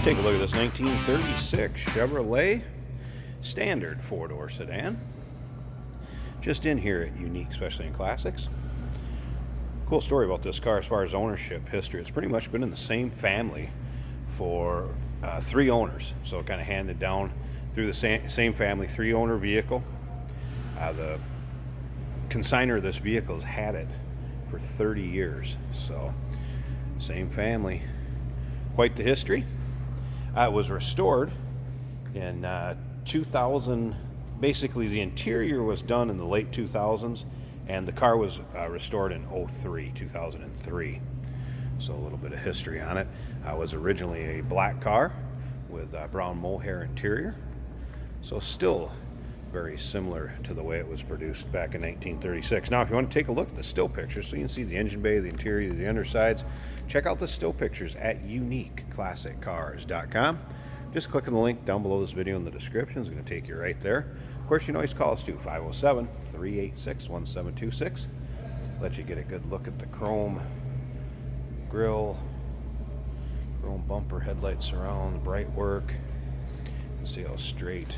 Take a look at this 1936 Chevrolet Standard four-door sedan. Just in here at Unique, especially in classics. Cool story about this car as far as ownership history. It's pretty much been in the same family for 3 owners. So it kind of handed down through the same family, 3-owner vehicle. The consignor of this vehicle has had it for 30 years. So same family. Quite the history. It was restored in 2000. Basically, the interior was done in the late 2000s, and the car was restored in 2003. So a little bit of history on it. It was originally a black car with brown mohair interior. So still very similar to the way it was produced back in 1936. Now, if you want to take a look at the still pictures, so you can see the engine bay, the interior, the undersides, check out the still pictures at uniqueclassiccars.com. Just click on the link down below this video in the description. It's going to take you right there. Of course, you can always call us too, 507-386-1726. Let you get a good look at the chrome grille, chrome bumper, headlight surround, bright work. And see how straight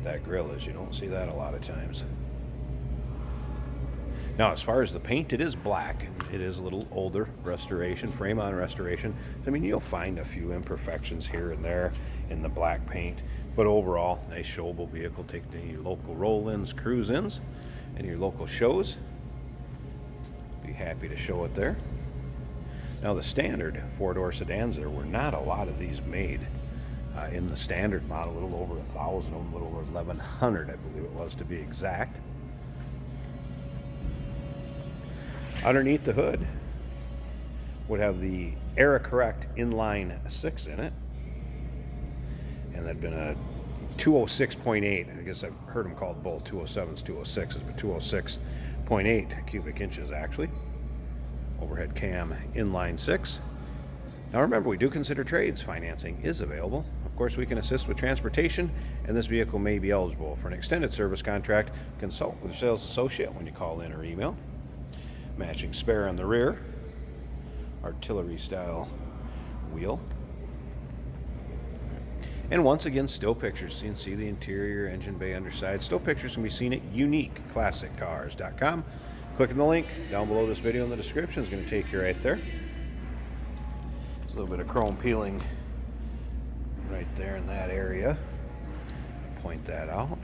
that grille is. You don't see that a lot of times. Now, as far as the paint, it is black. It is a little older restoration, frame on restoration. I mean, you'll find a few imperfections here and there in the black paint, but overall, nice showable vehicle. Take to your local roll-ins, cruise-ins, and your local shows. Be happy to show it there. Now, the standard four-door sedans, there were not a lot of these made. In the standard model, a little over 1,000, a little over 1,100, I believe it was, to be exact. Underneath the hood would have the Era Correct inline 6 in it, and that'd been a 206.8. I guess I've heard them called both 207s, 206s, but 206.8 cubic inches actually. Overhead cam inline 6. Now remember, we do consider trades. Financing is available. Of course, we can assist with transportation, and this vehicle may be eligible for an extended service contract. Consult with your sales associate when you call in or email. Matching spare on the rear. Artillery style wheel. And once again, still pictures. So you can see the interior, engine bay, underside. Still pictures can be seen at uniqueclassiccars.com. Click on the link down below this video in the description. It's going to take you right there. A little bit of chrome peeling right there in that area. Point that out.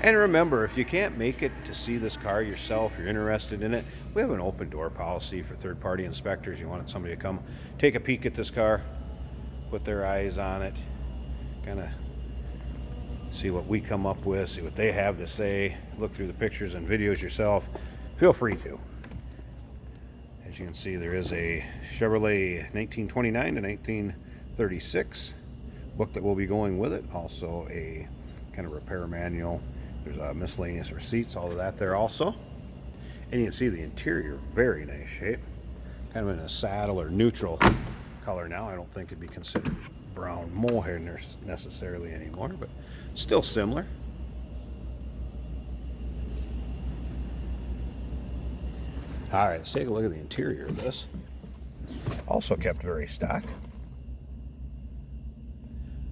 And remember, if you can't make it to see this car yourself, you're interested in it, we have an open door policy for third-party inspectors. You want somebody to come take a peek at this car, put their eyes on it, kind of see what we come up with, see what they have to say, look through the pictures and videos yourself. Feel free to. As you can see, there is a Chevrolet 1929 to 1936 book that will be going with it. Also a kind of repair manual. There's miscellaneous receipts, all of that there also. And you can see the interior, very nice shape. Kind of in a saddle or neutral color now. I don't think it'd be considered brown mohair necessarily anymore, but still similar. All right, let's take a look at the interior of this. Also kept very stock.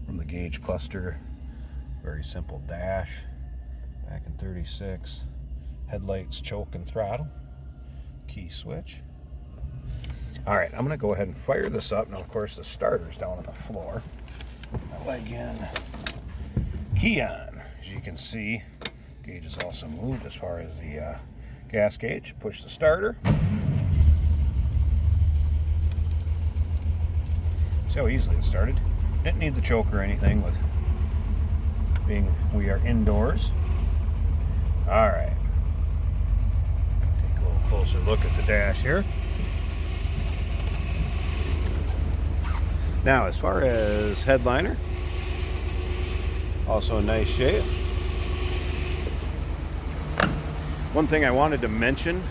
From the gauge cluster, very simple dash, back in 36. Headlights, choke and throttle, key switch. All right, I'm gonna go ahead and fire this up. Now, of course, the starter's down on the floor. Leg in, key on. As you can see, gauge is also moved as far as the gas gauge. Push the starter. See how easily it started. Didn't need the choke or anything with being we are indoors. All right. Take a little closer look at the dash here. Now, as far as headliner, also in nice shape. One thing I wanted to mention,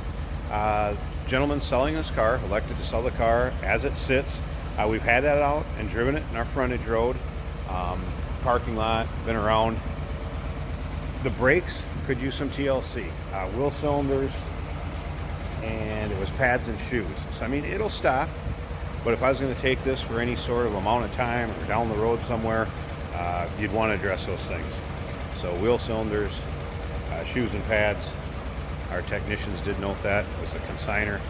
gentleman selling this car elected to sell the car as it sits. We've had that out and driven it in our frontage road, parking lot, been around. The brakes could use some TLC. Wheel cylinders, and it was pads and shoes. So I mean, it'll stop. But if I was going to take this for any sort of amount of time or down the road somewhere, you'd want to address those things. So wheel cylinders, shoes and pads. Our technicians did note that. It was the consignor.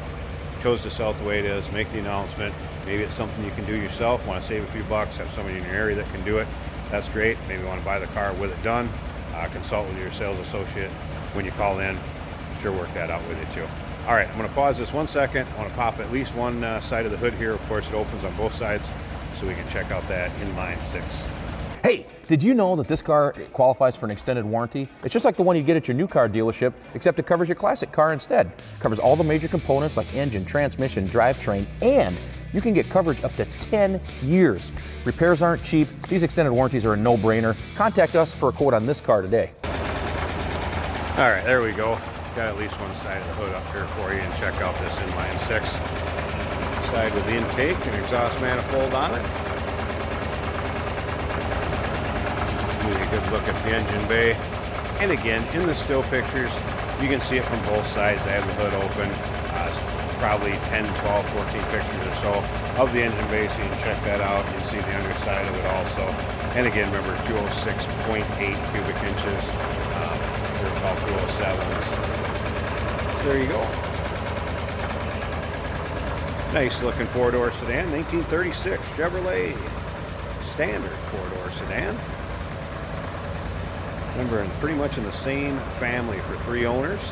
Chose to sell it the way it is, make the announcement. Maybe it's something you can do yourself, want to save a few bucks, have somebody in your area that can do it. That's great. Maybe you want to buy the car with it done. Consult with your sales associate when you call in. Sure work that out with you too. All right, I'm going to pause this 1 second. I want to pop at least one side of the hood here. Of course, it opens on both sides, so we can check out that inline six. Hey, did you know that this car qualifies for an extended warranty? It's just like the one you get at your new car dealership, except it covers your classic car instead. It covers all the major components like engine, transmission, drivetrain, and you can get coverage up to 10 years. Repairs aren't cheap. These extended warranties are a no-brainer. Contact us for a quote on this car today. All right, there we go. Got at least one side of the hood up here for you, and check out this inline six. Side with the intake and exhaust manifold on it. Really a good look at the engine bay. And again, in the still pictures, you can see it from both sides. I have the hood open. It's probably 10, 12, 14 pictures or so of the engine bay, so you can check that out. You can see the underside of it also. And again, remember, 206.8 cubic inches. They're about 207s. There you go. Nice looking four-door sedan, 1936 Chevrolet standard four-door sedan. Remember, pretty much in the same family for 3 owners.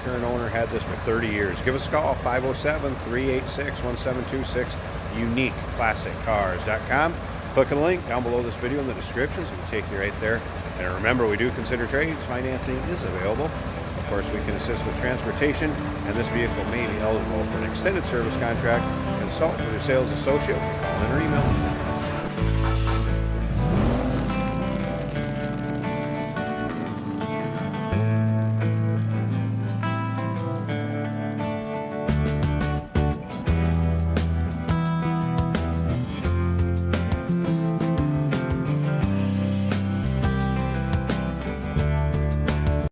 Current owner had this for 30 years. Give us a call, 507-386-1726, uniqueclassiccars.com. Click on the link down below this video in the description, so we can take you right there. And remember, we do consider trades. Financing is available. Of course, we can assist with transportation, and this vehicle may be eligible for an extended service contract. Consult with your sales associate, call in or email.